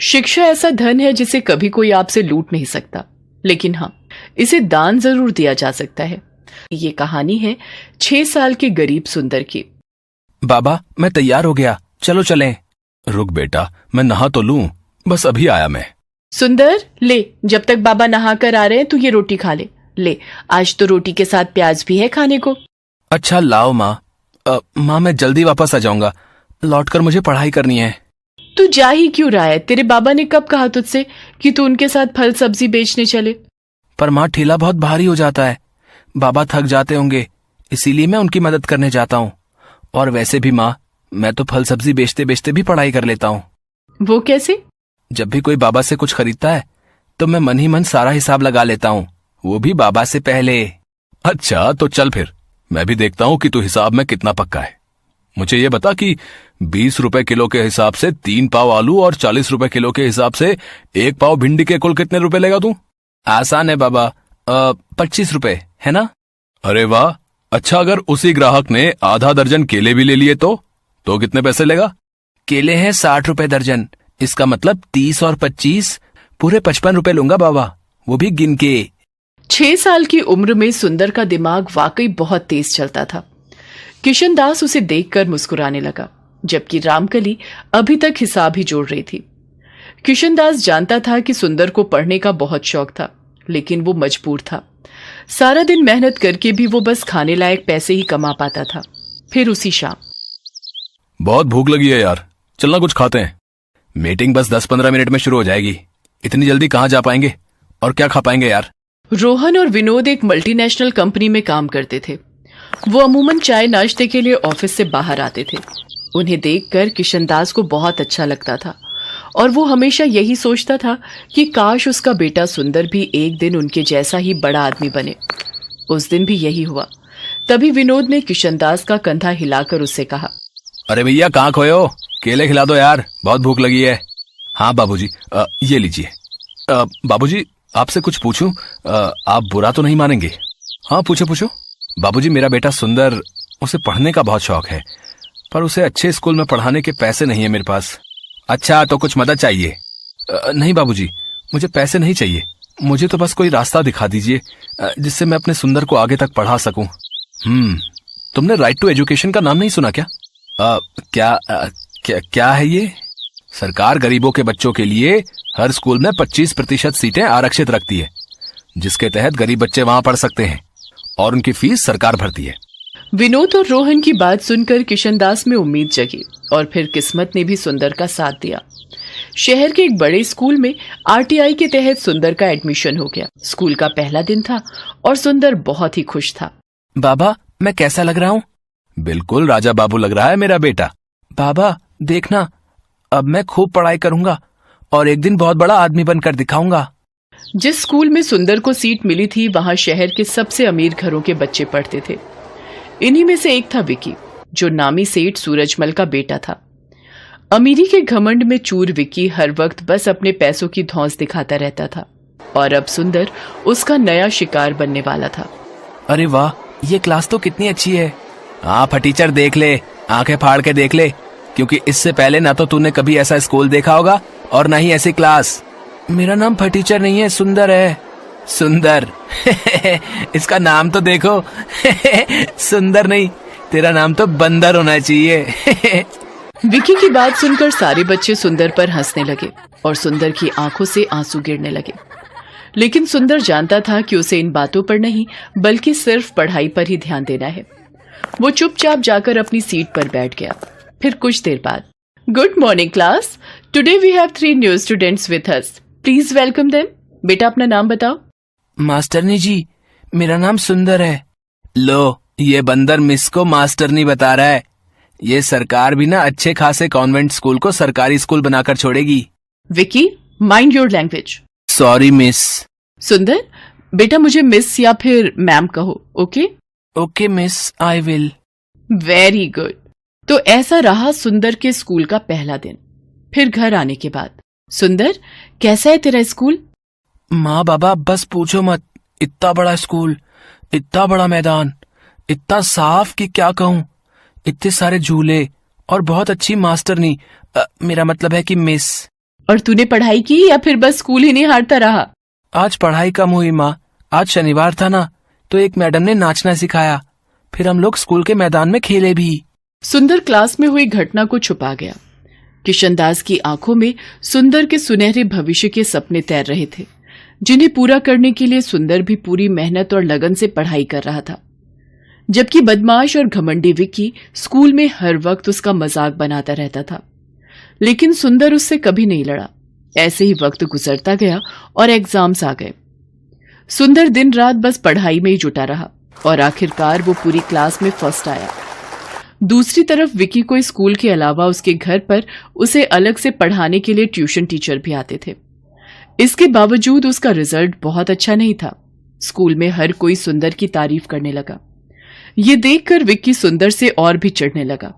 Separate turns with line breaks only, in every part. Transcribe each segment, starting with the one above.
शिक्षा ऐसा धन है जिसे कभी कोई आपसे लूट नहीं सकता, लेकिन हाँ, इसे दान जरूर दिया जा सकता है। ये कहानी है 6 साल के गरीब सुंदर की।
बाबा, मैं तैयार हो गया, चलो चलें। रुक बेटा, मैं नहा तो लूं, बस अभी आया मैं।
सुंदर, ले, जब तक बाबा नहा कर आ रहे हैं तू ये रोटी खा ले। ले, आज तो रोटी के साथ प्याज भी है खाने को।
अच्छा लाओ माँ। माँ, मैं जल्दी वापस आ जाऊंगा, लौटकर मुझे पढ़ाई करनी है।
तू जा ही क्यों रहा है? तेरे बाबा ने कब कहा तुझसे कि तू उनके साथ फल सब्जी बेचने चले?
पर माँ, ठेला बहुत भारी हो जाता है, बाबा थक जाते होंगे, इसीलिए मैं उनकी मदद करने जाता हूँ। और वैसे भी माँ, मैं तो फल सब्जी बेचते बेचते भी पढ़ाई कर लेता हूँ।
वो कैसे?
जब भी कोई बाबा से कुछ खरीदता है तो मैं मन ही मन सारा हिसाब लगा लेता हूँ, वो भी बाबा से पहले। अच्छा, तो चल फिर मैं भी देखता हूँ कि तू हिसाब में कितना पक्का है। मुझे ये बता कि 20 रुपए किलो के हिसाब से 3 पाव आलू और 40 रुपए किलो के हिसाब से 1 पाव भिंडी के कुल कितने रुपए लेगा तू? आसान है बाबा, 25 रुपए है ना? अरे वाह, अच्छा, अगर उसी ग्राहक ने आधा दर्जन केले भी ले लिए तो कितने पैसे लेगा? केले हैं 60 रुपए दर्जन, इसका मतलब 30 और 25 पूरे 55 रुपए लूंगा बाबा, वो भी गिन के।
6 साल की उम्र में सुंदर का दिमाग वाकई बहुत तेज चलता था। किशनदास उसे देखकर मुस्कुराने लगा, जबकि रामकली अभी तक हिसाब ही जोड़ रही थी। किशनदास जानता था कि सुंदर को पढ़ने का बहुत शौक था, लेकिन वो मजबूर था। सारा दिन मेहनत करके भी वो बस खाने लायक पैसे ही कमा पाता था। फिर उसी शाम,
बहुत भूख लगी है यार, चलना कुछ खाते हैं। मीटिंग बस 10-15 मिनट में शुरू हो जाएगी, इतनी जल्दी कहाँ जा पाएंगे और क्या खा पाएंगे यार।
रोहन और विनोद एक मल्टीनेशनल कंपनी में काम करते थे। वो अमूमन चाय नाश्ते के लिए ऑफिस से बाहर आते थे। उन्हें देखकर किशनदास को बहुत अच्छा लगता था और वो हमेशा यही सोचता था कि काश उसका बेटा सुंदर भी एक दिन उनके जैसा ही बड़ा आदमी बने। उस दिन भी यही हुआ। तभी विनोद ने किशनदास का कंधा हिलाकर उससे कहा,
अरे भैया, कहाँ खोए हो? केले खिला दो यार, बहुत भूख लगी है। हाँ बाबूजी, ये लीजिए। बाबूजी, आपसे कुछ पूछूं? आप बुरा तो नहीं मानेंगे? हाँ, पूछो पूछो। बाबूजी, मेरा बेटा सुंदर, उसे पढ़ने का बहुत शौक है, पर उसे अच्छे स्कूल में पढ़ाने के पैसे नहीं है मेरे पास। अच्छा, तो कुछ मदद चाहिए? नहीं बाबूजी, मुझे पैसे नहीं चाहिए, मुझे तो बस कोई रास्ता दिखा दीजिए जिससे मैं अपने सुंदर को आगे तक पढ़ा सकूं। तुमने राइट टू एजुकेशन का नाम नहीं सुना क्या? क्या है ये? सरकार गरीबों के बच्चों के लिए हर स्कूल में 25% सीटें आरक्षित रखती है, जिसके तहत गरीब बच्चे वहां पढ़ सकते हैं और उनकी फीस सरकार भरती है।
विनोद और रोहन की बात सुनकर किशनदास में उम्मीद जगी और फिर किस्मत ने भी सुंदर का साथ दिया। शहर के एक बड़े स्कूल में आरटीआई के तहत सुंदर का एडमिशन हो गया। स्कूल का पहला दिन था और सुंदर बहुत ही खुश था।
बाबा, मैं कैसा लग रहा हूँ? बिल्कुल राजा बाबू लग रहा है मेरा बेटा। बाबा देखना, अब मैं खूब पढ़ाई करूंगा और एक दिन बहुत बड़ा आदमी बनकर दिखाऊंगा।
जिस स्कूल में सुंदर को सीट मिली थी वहां शहर के सबसे अमीर घरों के बच्चे पढ़ते थे। इन्हीं में से एक था विकी, जो नामी सेठ सूरजमल का बेटा था। अमीरी के घमंड में चूर विकी हर वक्त बस अपने पैसों की धौंस दिखाता रहता था और अब सुंदर उसका नया शिकार बनने वाला था।
अरे वाह, ये क्लास तो कितनी अच्छी है। हाँ फटीचर, देख ले, आंखें फाड़ के देख ले, क्योंकि इससे पहले ना तो तूने कभी ऐसा स्कूल देखा होगा और ना ही ऐसी क्लास। मेरा नाम फटीचर नहीं है, सुंदर है। सुंदर? इसका नाम तो देखो। सुंदर नहीं, तेरा नाम तो बंदर होना चाहिए।
विकी की बात सुनकर सारे बच्चे सुंदर पर हंसने लगे और सुंदर की आंखों से आंसू गिरने लगे। लेकिन सुंदर जानता था कि उसे इन बातों पर नहीं बल्कि सिर्फ पढ़ाई पर ही ध्यान देना है। वो चुपचाप जाकर अपनी सीट पर बैठ गया। फिर कुछ देर बाद, good morning class, today we have 3 new students with us, please welcome them. बेटा अपना नाम बताओ।
मास्टरनी जी, मेरा नाम सुंदर है। लो, ये बंदर मिस को मास्टरनी बता रहा है। ये सरकार भी ना अच्छे खासे कॉन्वेंट स्कूल को सरकारी स्कूल बनाकर छोड़ेगी।
Vicky, mind your language.
Sorry miss.
सुंदर, बेटा मुझे मिस या फिर मैम कहो, okay?
Okay miss, I will.
Very good. तो ऐसा रहा सुंदर के स्कूल का पहला दिन। फिर घर आने के बाद, सुंदर कैसा है तेरा स्कूल?
माँ बाबा बस पूछो मत, इतना बड़ा स्कूल, इतना बड़ा मैदान, इतना साफ कि क्या कहूँ, इतने सारे झूले और बहुत अच्छी मास्टरनी, मेरा मतलब है कि मिस।
और तूने पढ़ाई की या फिर बस स्कूल ही नहीं हारता रहा?
आज पढ़ाई कम हुई माँ। आज शनिवार था ना, तो एक मैडम ने नाचना सिखाया। फिर हम लोग स्कूल के मैदान में खेले भी।
सुंदर क्लास में हुई घटना को छुपा गया। किशनदास की आंखों में सुंदर के सुनहरे भविष्य के सपने तैर रहे थे, जिन्हें पूरा करने के लिए सुंदर भी पूरी मेहनत और लगन से पढ़ाई कर रहा था। जबकि बदमाश और घमंडी विक्की स्कूल में हर वक्त उसका मजाक बनाता रहता था, लेकिन सुंदर उससे कभी नहीं लड़ा। ऐसे ही वक्त गुजरता गया और एग्जाम्स आ गए। सुंदर दिन रात बस पढ़ाई में ही जुटा रहा और आखिरकार वो पूरी क्लास में फर्स्ट आया। दूसरी तरफ विक्की को स्कूल के अलावा उसके घर पर उसे अलग से पढ़ाने के लिए ट्यूशन टीचर भी आते थे। इसके बावजूद उसका रिजल्ट बहुत अच्छा नहीं था। स्कूल में हर कोई सुंदर की तारीफ करने लगा। ये देखकर विक्की सुंदर से और भी चिढ़ने लगा,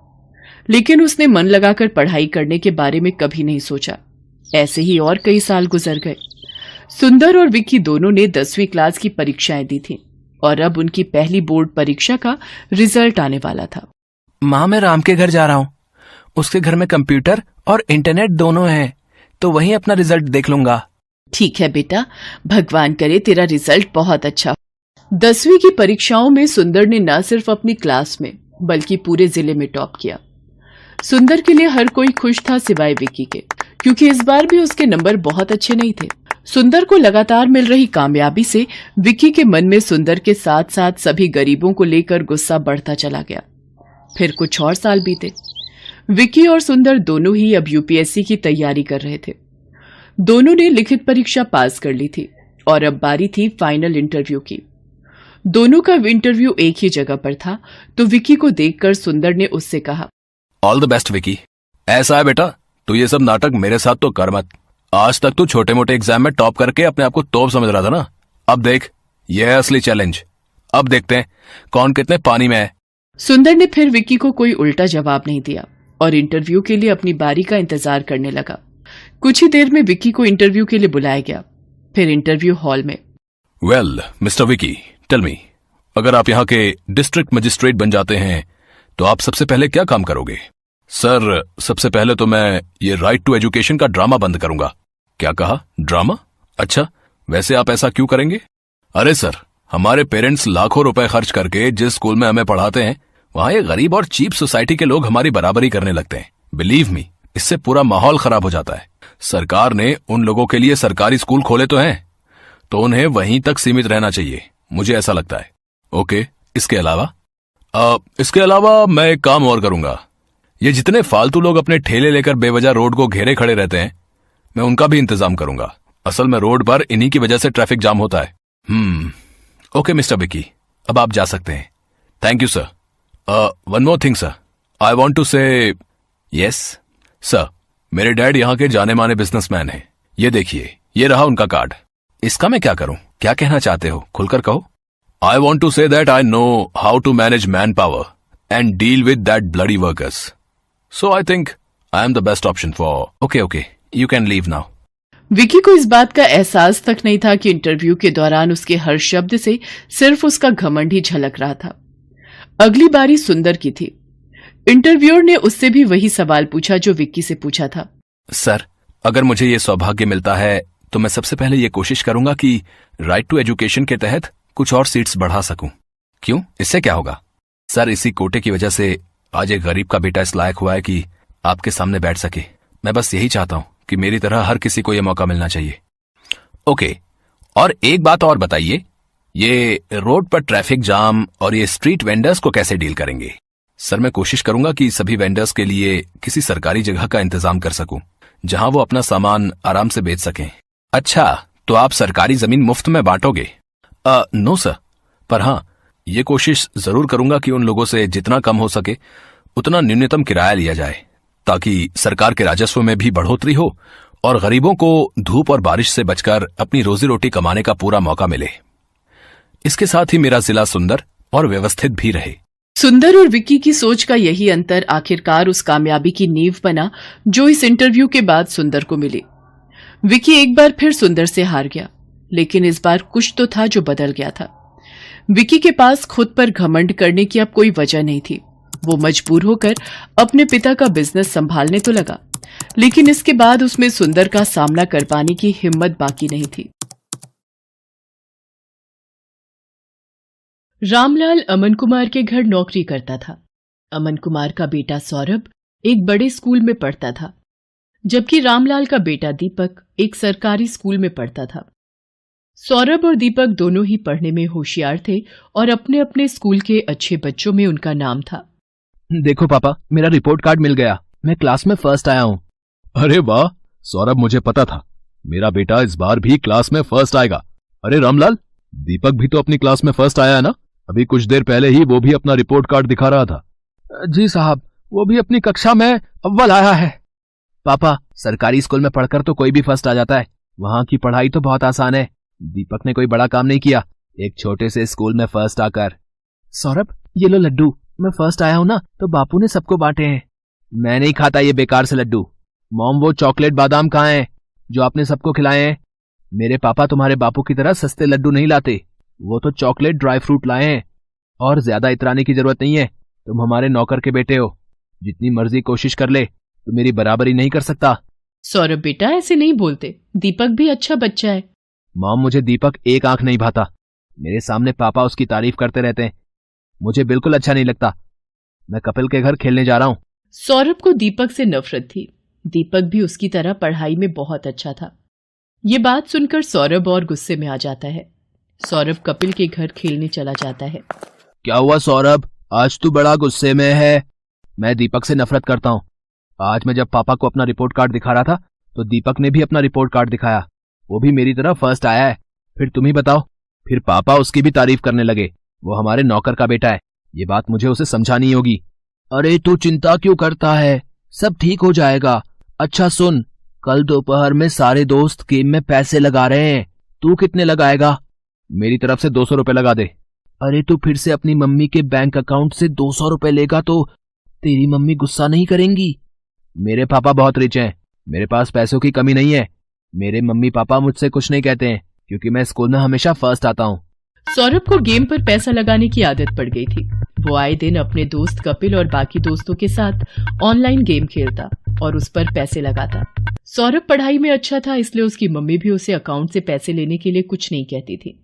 लेकिन उसने मन लगाकर पढ़ाई करने के बारे में कभी नहीं सोचा। ऐसे ही और कई साल गुजर गए। सुंदर और विक्की दोनों ने 10वीं क्लास की परीक्षाएं दी थी और अब उनकी पहली बोर्ड परीक्षा का रिजल्ट आने वाला था।
माँ, मैं राम के घर जा रहा हूँ। उसके घर में कंप्यूटर और इंटरनेट दोनों हैं, तो वहीं अपना रिजल्ट देख लूंगा।
ठीक है बेटा, भगवान करे तेरा रिजल्ट बहुत अच्छा हो। 10वीं की परीक्षाओं में सुंदर ने न सिर्फ अपनी क्लास में बल्कि पूरे जिले में टॉप किया। सुंदर के लिए हर कोई खुश था सिवाय विक्की के, क्योंकि इस बार भी उसके नंबर बहुत अच्छे नहीं थे। सुंदर को लगातार मिल रही कामयाबी से विक्की के मन में सुंदर के साथ साथ सभी गरीबों को लेकर गुस्सा बढ़ता चला गया। फिर कुछ और साल बीते। विक्की और सुंदर दोनों ही अब यूपीएससी की तैयारी कर रहे थे। दोनों ने लिखित परीक्षा पास कर ली थी और अब बारी थी फाइनल इंटरव्यू की। दोनों का इंटरव्यू एक ही जगह पर था, तो विक्की को देखकर सुंदर ने उससे कहा,
ऑल द बेस्ट विकी। ऐसा है बेटा, तू ये सब नाटक मेरे साथ तो कर मत। आज तक तू छोटे मोटे एग्जाम में टॉप करके अपने आप को तोप समझ रहा था ना। अब देख, ये है असली चैलेंज। अब देखते हैं कौन कितने पानी में है।
सुंदर ने फिर विक्की को कोई उल्टा जवाब नहीं दिया और इंटरव्यू के लिए अपनी बारी का इंतजार करने लगा। कुछ ही देर में विक्की को इंटरव्यू के लिए बुलाया गया। फिर इंटरव्यू हॉल में,
well mister Vicky, tell me, अगर आप यहाँ के डिस्ट्रिक्ट मजिस्ट्रेट बन जाते हैं तो आप सबसे पहले क्या काम करोगे? सर, सबसे पहले तो मैं ये राइट टू एजुकेशन का ड्रामा बंद करूंगा। क्या कहा? ड्रामा? अच्छा, वैसे आप ऐसा क्यों करेंगे? अरे सर, हमारे पेरेंट्स लाखों रुपए खर्च करके जिस स्कूल में हमें पढ़ाते हैं, वहां ये गरीब और चीप सोसाइटी के लोग हमारी बराबरी करने लगते हैं। बिलीव मी, इससे पूरा माहौल खराब हो जाता है। सरकार ने उन लोगों के लिए सरकारी स्कूल खोले तो हैं, तो उन्हें वहीं तक सीमित रहना चाहिए, मुझे ऐसा लगता है। ओके, इसके अलावा मैं एक काम और करूंगा। ये जितने फालतू लोग अपने ठेले लेकर बेवजह रोड को घेरे खड़े रहते हैं, मैं उनका भी इंतजाम करूंगा। असल में रोड पर इन्हीं की वजह से ट्रैफिक जाम होता है। ओके मिस्टर विकी, अब आप जा सकते हैं। Thank you sir. One more thing sir, I want to say. Yes sir, मेरे डैड यहाँ के जाने माने बिजनेसमैन हैं। ये देखिए, ये रहा उनका कार्ड। इसका मैं क्या करूं? क्या कहना चाहते हो? खुलकर कहो। I want to say that I know how to manage man power and deal with that bloody workers, so I think I am the best option for. Okay, you can leave now.
Vicky को इस बात का एहसास तक नहीं था कि interview के दौरान उसके हर शब्द से सिर्फ उसका घमंड ही झलक रहा था। अगली बारी सुंदर की थी। इंटरव्यूअर ने उससे भी वही सवाल पूछा जो विक्की से पूछा था।
सर, अगर मुझे ये सौभाग्य मिलता है तो मैं सबसे पहले ये कोशिश करूंगा कि राइट टू एजुकेशन के तहत कुछ और सीट्स बढ़ा सकूं। क्यों? इससे क्या होगा? सर, इसी कोटे की वजह से आज एक गरीब का बेटा इस लायक हुआ है कि आपके सामने बैठ सके। मैं बस यही चाहता हूं कि मेरी तरह हर किसी को यह मौका मिलना चाहिए। ओके, और एक बात और बताइए, ये रोड पर ट्रैफिक जाम और ये स्ट्रीट वेंडर्स को कैसे डील करेंगे? सर, मैं कोशिश करूंगा कि सभी वेंडर्स के लिए किसी सरकारी जगह का इंतजाम कर सकूं, जहां वो अपना सामान आराम से बेच सकें। अच्छा, तो आप सरकारी जमीन मुफ्त में बांटोगे? नो सर, पर हाँ, ये कोशिश जरूर करूंगा कि उन लोगों से जितना कम हो सके उतना न्यूनतम किराया लिया जाए, ताकि सरकार के राजस्व में भी बढ़ोतरी हो और गरीबों को धूप और बारिश से बचकर अपनी रोजी रोटी कमाने का पूरा मौका मिले। इसके साथ ही मेरा जिला सुंदर और व्यवस्थित भी रहे।
सुंदर और विक्की की सोच का यही अंतर आखिरकार उस कामयाबी की नींव बना जो इस इंटरव्यू के बाद सुंदर को मिली। विक्की एक बार फिर सुंदर से हार गया, लेकिन इस बार कुछ तो था जो बदल गया था। विक्की के पास खुद पर घमंड करने की अब कोई वजह नहीं थी। वो मजबूर होकर अपने पिता का बिजनेस संभालने तो लगा, लेकिन इसके बाद उसमें सुंदर का सामना कर पाने की हिम्मत बाकी नहीं थी। रामलाल अमन कुमार के घर नौकरी करता था। अमन कुमार का बेटा सौरभ एक बड़े स्कूल में पढ़ता था, जबकि रामलाल का बेटा दीपक एक सरकारी स्कूल में पढ़ता था। सौरभ और दीपक दोनों ही पढ़ने में होशियार थे और अपने अपने स्कूल के अच्छे बच्चों में उनका नाम था।
देखो पापा, मेरा रिपोर्ट कार्ड मिल गया, मैं क्लास में फर्स्ट आया हूँ। अरे वाह सौरभ, मुझे पता था मेरा बेटा इस बार भी क्लास में फर्स्ट आएगा। अरे रामलाल, दीपक भी तो अपनी क्लास में फर्स्ट आया है ना? अभी कुछ देर पहले ही वो भी अपना रिपोर्ट कार्ड दिखा रहा था। जी साहब, वो भी अपनी कक्षा में अव्वल आया है। पापा, सरकारी स्कूल में पढ़कर तो कोई भी फर्स्ट आ जाता है, वहां की पढ़ाई तो बहुत आसान है। दीपक ने कोई बड़ा काम नहीं किया, एक छोटे से स्कूल में फर्स्ट आकर। सौरभ, ये लो लड्डू, मैं फर्स्ट आया हूं ना तो बापू ने सबको बांटे हैं। मैं नहीं खाता ये बेकार से लड्डू। मॉम, वो चॉकलेट बादाम कहाँ हैं जो आपने सबको खिलाए हैं? मेरे पापा तुम्हारे बापू की तरह सस्ते लड्डू नहीं लाते, वो तो चॉकलेट ड्राई फ्रूट लाए हैं। और ज्यादा इतराने की जरूरत नहीं है, तुम हमारे नौकर के बेटे हो, जितनी मर्जी कोशिश कर ले तो मेरी बराबरी नहीं कर सकता।
सौरभ बेटा, ऐसे नहीं बोलते, दीपक भी अच्छा बच्चा है।
मॉम, मुझे दीपक एक आंख नहीं भाता, मेरे सामने पापा उसकी तारीफ करते रहते हैं, मुझे बिल्कुल अच्छा नहीं लगता। मैं कपिल के घर खेलने जा रहा हूँ।
सौरभ को दीपक से नफरत थी। दीपक भी उसकी तरह पढ़ाई में बहुत अच्छा था। ये बात सुनकर सौरभ और गुस्से में आ जाता है। सौरभ कपिल के घर खेलने चला जाता है।
क्या हुआ सौरभ, आज तू बड़ा गुस्से में है? मैं दीपक से नफरत करता हूँ। आज मैं जब पापा को अपना रिपोर्ट कार्ड दिखा रहा था तो दीपक ने भी अपना रिपोर्ट कार्ड दिखाया, वो भी मेरी तरह फर्स्ट आया है। फिर तुम ही बताओ, फिर पापा उसकी भी तारीफ करने लगे, वो हमारे नौकर का बेटा है, ये बात मुझे उसे समझानी होगी। अरे तू चिंता क्यों करता है, सब ठीक हो जाएगा। अच्छा सुन, कल दोपहर में सारे दोस्त गेम में पैसे लगा रहे हैं, तू कितने लगाएगा? मेरी तरफ से 200 रुपए लगा दे। अरे तू फिर से अपनी मम्मी के बैंक अकाउंट से 200 रुपए लेगा तो तेरी मम्मी गुस्सा नहीं करेंगी? मेरे पापा बहुत रिच हैं, मेरे पास पैसों की कमी नहीं है। मेरे मम्मी पापा मुझसे कुछ नहीं कहते हैं क्योंकि मैं स्कूल में हमेशा फर्स्ट आता हूँ।
सौरभ को गेम पर पैसा लगाने की आदत पड़ गई थी। वो आए दिन अपने दोस्त कपिल और बाकी दोस्तों के साथ ऑनलाइन गेम खेलता और उस पर पैसे लगाता। सौरभ पढ़ाई में अच्छा था, इसलिए उसकी मम्मी भी उसे अकाउंट से पैसे लेने के लिए कुछ नहीं कहती थी।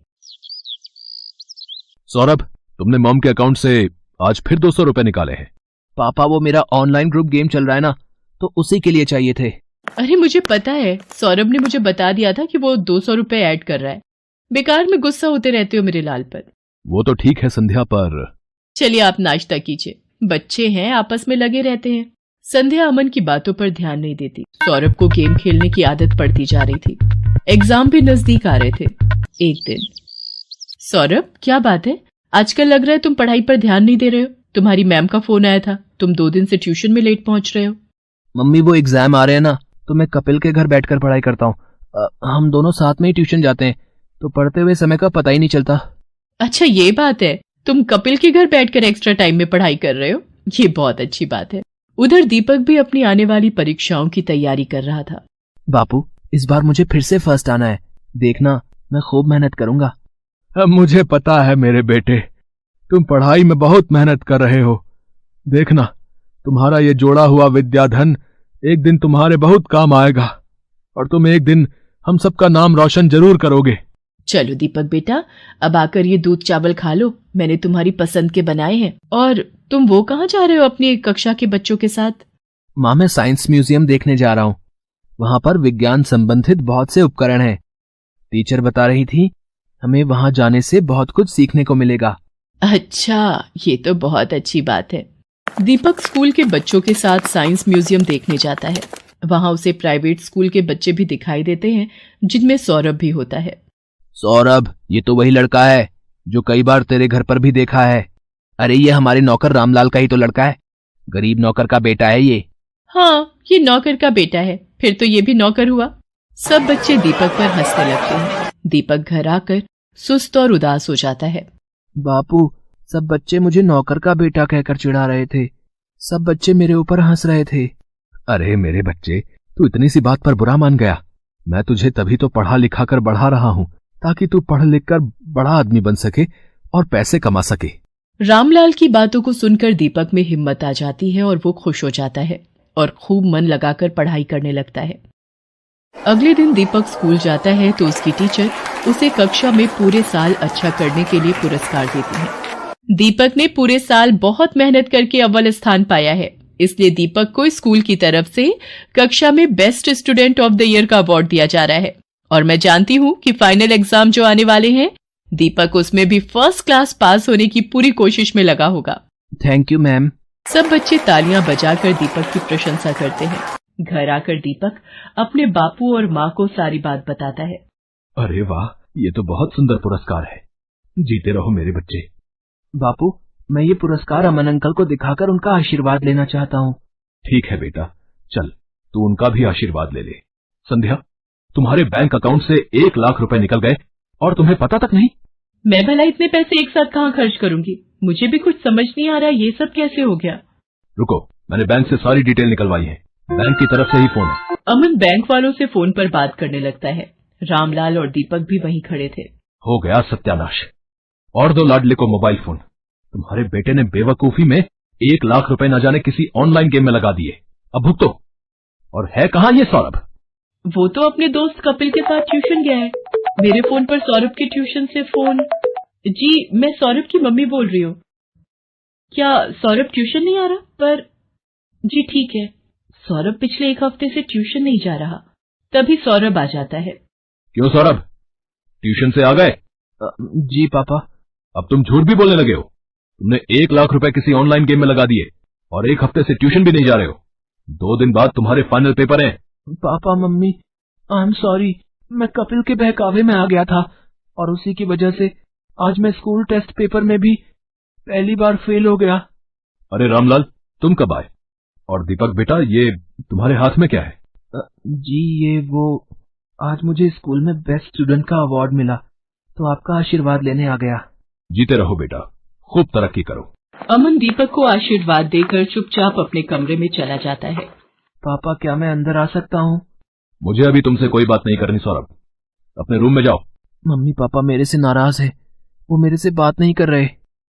सौरभ, तुमने मॉम के अकाउंट से आज फिर 200 रुपए निकाले हैं। पापा, वो मेरा ऑनलाइन ग्रुप गेम चल रहा है ना, तो उसी के लिए चाहिए थे।
अरे मुझे पता है, सौरभ ने मुझे बता दिया था कि वो 200 रुपए ऐड कर रहा है। बेकार में गुस्सा होते रहते हो मेरे लाल पर।
वो तो ठीक है संध्या, पर
चलिए आप नाश्ता कीजिए, बच्चे हैं आपस में लगे रहते हैं। संध्या अमन की बातों पर ध्यान नहीं देती। सौरभ को गेम खेलने की आदत पड़ती जा रही थी। एग्जाम भी नजदीक आ रहे थे। एक दिन, सौरभ क्या बात है, आजकल लग रहा है तुम पढ़ाई पर ध्यान नहीं दे रहे हो। तुम्हारी मैम का फोन आया था, तुम 2 दिन से ट्यूशन में लेट पहुंच रहे हो।
मम्मी, वो एग्जाम आ रहे हैं ना, तो मैं कपिल के घर बैठकर पढ़ाई करता हूँ। हम दोनों साथ में ही ट्यूशन जाते हैं, तो पढ़ते हुए समय का पता ही नहीं चलता।
अच्छा ये बात है, तुम कपिल के घर बैठकर एक्स्ट्रा टाइम में पढ़ाई कर रहे हो, ये बहुत अच्छी बात है। उधर दीपक भी अपनी आने वाली परीक्षाओं की तैयारी कर रहा था।
बापू, इस बार मुझे फिर से फर्स्ट आना है, देखना मैं खूब मेहनत करूंगा। अब मुझे पता है मेरे बेटे, तुम पढ़ाई में बहुत मेहनत कर रहे हो। देखना, तुम्हारा ये जोड़ा हुआ विद्याधन एक दिन तुम्हारे बहुत काम आएगा और तुम एक दिन हम सबका नाम रोशन जरूर करोगे।
चलो दीपक बेटा, अब आकर ये दूध चावल खा लो, मैंने तुम्हारी पसंद के बनाए हैं। और तुम वो कहाँ जा रहे हो अपनी कक्षा के बच्चों के साथ?
माँ, मैं साइंस म्यूजियम देखने जा रहा हूँ, वहां पर विज्ञान संबंधित बहुत से उपकरण हैं। टीचर बता रही थी हमें वहां जाने से बहुत कुछ सीखने को मिलेगा।
अच्छा, ये तो बहुत अच्छी बात है। दीपक स्कूल के बच्चों के साथ साइंस म्यूजियम देखने जाता है। वहां उसे प्राइवेट स्कूल के बच्चे भी दिखाई देते हैं, जिनमें सौरभ भी होता है।
सौरभ, ये तो वही लड़का है जो कई बार तेरे घर पर भी देखा है। अरे ये हमारे नौकर रामलाल का ही तो लड़का है, गरीब नौकर का बेटा है ये।
हाँ, ये नौकर का बेटा है, फिर तो ये भी नौकर हुआ। सब बच्चे दीपक पर हंसने लगते हैं। दीपक घर आकर सुस्त और उदास हो जाता है।
बापू, सब बच्चे मुझे नौकर का बेटा कहकर चिढ़ा रहे थे, सब बच्चे मेरे ऊपर हंस रहे थे। अरे मेरे बच्चे, तू इतनी सी बात पर बुरा मान गया? मैं तुझे तभी तो पढ़ा लिखा कर बढ़ा रहा हूँ ताकि तू पढ़ लिख कर बड़ा आदमी बन सके और पैसे कमा सके।
रामलाल की बातों को सुनकर दीपक में हिम्मत आ जाती है और वो खुश हो जाता है। और खूब मन लगाकर पढ़ाई करने लगता है। अगले दिन दीपक स्कूल जाता है तो उसकी टीचर उसे कक्षा में पूरे साल अच्छा करने के लिए पुरस्कार देती है। दीपक ने पूरे साल बहुत मेहनत करके अव्वल स्थान पाया है, इसलिए दीपक को स्कूल की तरफ से कक्षा में best student of the year का अवार्ड दिया जा रहा है। और मैं जानती हूँ कि फाइनल एग्जाम जो आने वाले हैं, दीपक उसमें भी फर्स्ट क्लास पास होने की पूरी कोशिश में लगा होगा।
Thank you ma'am.
सब बच्चे तालियां बजाकर दीपक की प्रशंसा करते हैं। घर आकर दीपक अपने बापू और माँ को सारी बात बताता है।
अरे वाह, ये तो बहुत सुंदर पुरस्कार है। जीते रहो मेरे बच्चे।
बापू, मैं ये पुरस्कार अमन अंकल को दिखाकर उनका आशीर्वाद लेना चाहता हूँ।
ठीक है बेटा, चल तू उनका भी आशीर्वाद ले ले। संध्या, तुम्हारे बैंक अकाउंट से 1 लाख रुपए निकल गए और तुम्हें पता तक नहीं।
मैं भला इतने पैसे एक साथ कहाँ खर्च करूंगी? मुझे भी कुछ समझ नहीं आ रहा ये सब कैसे हो गया।
रुको, मैंने बैंक से सारी डिटेल निकलवाई है। बैंक की तरफ से ही फोन है।
अमन बैंक वालों से फोन पर बात करने लगता है। रामलाल और दीपक भी वहीं खड़े थे।
हो गया सत्यानाश। और दो लाडले को मोबाइल फोन। तुम्हारे बेटे ने बेवकूफी में 1 लाख रुपए न जाने किसी ऑनलाइन गेम में लगा दिए। अब भुगतो। और है कहाँ ये सौरभ?
वो तो अपने दोस्त कपिल के साथ ट्यूशन गया है। मेरे फोन पर सौरभ के ट्यूशन से फोन। जी, मैं सौरभ की मम्मी बोल रही हूँ। क्या सौरभ ट्यूशन नहीं आ रहा? पर जी ठीक है, सौरभ पिछले 1 हफ्ते से ट्यूशन नहीं जा रहा। तभी सौरभ आ जाता है।
क्यों सौरभ, ट्यूशन से आ गए?
जी पापा।
अब तुम झूठ भी बोलने लगे हो। तुमने 1 लाख रुपए किसी ऑनलाइन गेम में लगा दिए और 1 हफ्ते से ट्यूशन भी नहीं जा रहे हो। 2 दिन बाद तुम्हारे फाइनल पेपर हैं।
Papa mummy, I am sorry. मैं कपिल के बहकावे में आ गया था और उसी की वजह से आज मैं स्कूल टेस्ट पेपर में भी पहली बार फेल हो गया।
अरे रामलाल, तुम कब आए? और दीपक बेटा, ये तुम्हारे हाथ में क्या है?
जी ये वो, आज मुझे स्कूल में बेस्ट स्टूडेंट का अवार्ड मिला तो आपका आशीर्वाद लेने आ गया।
जीते रहो बेटा, खूब तरक्की करो।
अमन दीपक को आशीर्वाद देकर चुपचाप अपने कमरे में चला जाता है।
पापा, क्या मैं अंदर आ सकता हूँ?
मुझे अभी तुमसे कोई बात नहीं करनी सौरभ, अपने रूम में जाओ।
मम्मी पापा मेरे से नाराज है, वो मेरे से बात नहीं कर रहे।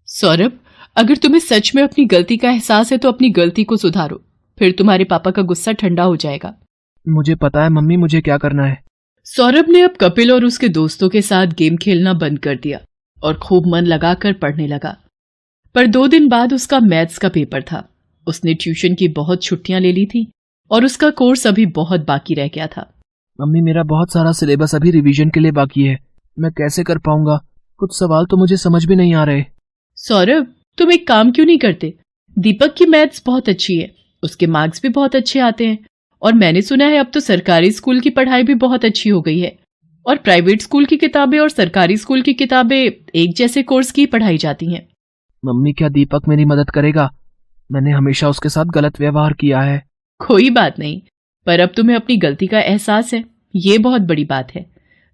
सौरभ, अगर तुम्हें सच में अपनी गलती का एहसास है तो अपनी गलती को सुधारो, फिर तुम्हारे पापा का गुस्सा ठंडा हो जाएगा।
मुझे पता है मम्मी, मुझे क्या करना है।
सौरभ ने अब कपिल और उसके दोस्तों के साथ गेम खेलना बंद कर दिया और खूब मन लगाकर पढ़ने लगा। पर 2 दिन बाद उसका मैथ्स का पेपर था। उसने ट्यूशन की बहुत छुट्टियां ले ली थी और उसका कोर्स अभी बहुत बाकी रह गया था।
मम्मी, मेरा बहुत सारा सिलेबस अभी रिवीजन के लिए बाकी है, मैं कैसे कर पाऊंगा? कुछ सवाल तो मुझे समझ भी नहीं आ रहे।
सौरभ, तुम एक काम क्यों नहीं करते? दीपक की मैथ्स बहुत अच्छी है, उसके मार्क्स भी बहुत अच्छे आते हैं और मैंने सुना है अब तो सरकारी स्कूल की पढ़ाई भी बहुत अच्छी हो गई है और प्राइवेट स्कूल की किताबें और सरकारी स्कूल की किताबें एक जैसे कोर्स की पढ़ाई जाती हैं।
मम्मी, क्या दीपक मेरी मदद करेगा? मैंने हमेशा उसके साथ गलत व्यवहार किया है।
कोई बात नहीं, पर अब तुम्हें अपनी गलती का एहसास है, ये बहुत बड़ी बात है।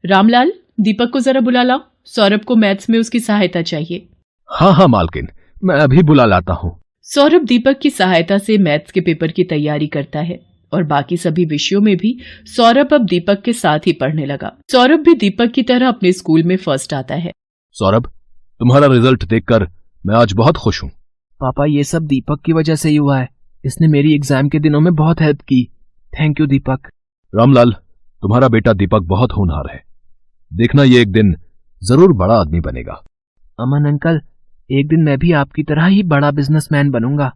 रामलाल, दीपक को जरा बुला लाओ, सौरभ को मैथ्स में उसकी सहायता चाहिए।
हाँ हाँ मालकिन, मैं अभी बुला लाता हूँ।
सौरभ दीपक की सहायता से मैथ्स के पेपर की तैयारी करता है और बाकी सभी विषयों में भी सौरभ अब दीपक के साथ ही पढ़ने लगा। सौरभ भी दीपक की तरह अपने स्कूल में फर्स्ट आता है।
सौरभ, तुम्हारा रिजल्ट देखकर मैं आज बहुत खुश हूँ।
पापा, ये सब दीपक की वजह से ही हुआ है। इसने मेरी एग्जाम के दिनों में बहुत हेल्प की। थैंक यू दीपक।
रामलाल, तुम्हारा बेटा दीपक बहुत होनहार है। देखना ये एक दिन जरूर बड़ा आदमी बनेगा।
अमन अंकल, एक दिन मैं भी आपकी तरह ही बड़ा बिजनेसमैन बनूंगा।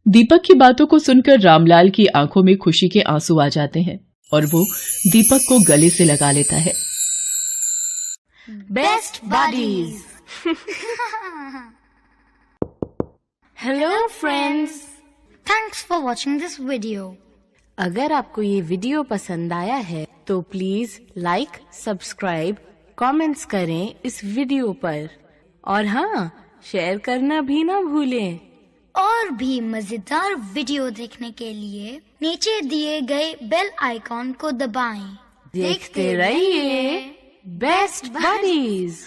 दीपक की बातों को सुनकर रामलाल की आंखों में खुशी के आंसू आ जाते हैं और वो दीपक को गले से लगा लेता है।
Best buddies. Hello friends, thanks for watching this video. अगर आपको ये वीडियो पसंद आया है तो प्लीज लाइक, सब्सक्राइब, कमेंट्स करें इस वीडियो पर और हाँ, शेयर करना भी ना भूलें।
और भी मजेदार वीडियो देखने के लिए नीचे दिए गए बेल आइकॉन को दबाएं।
देखते रहिए बेस्ट बडीज।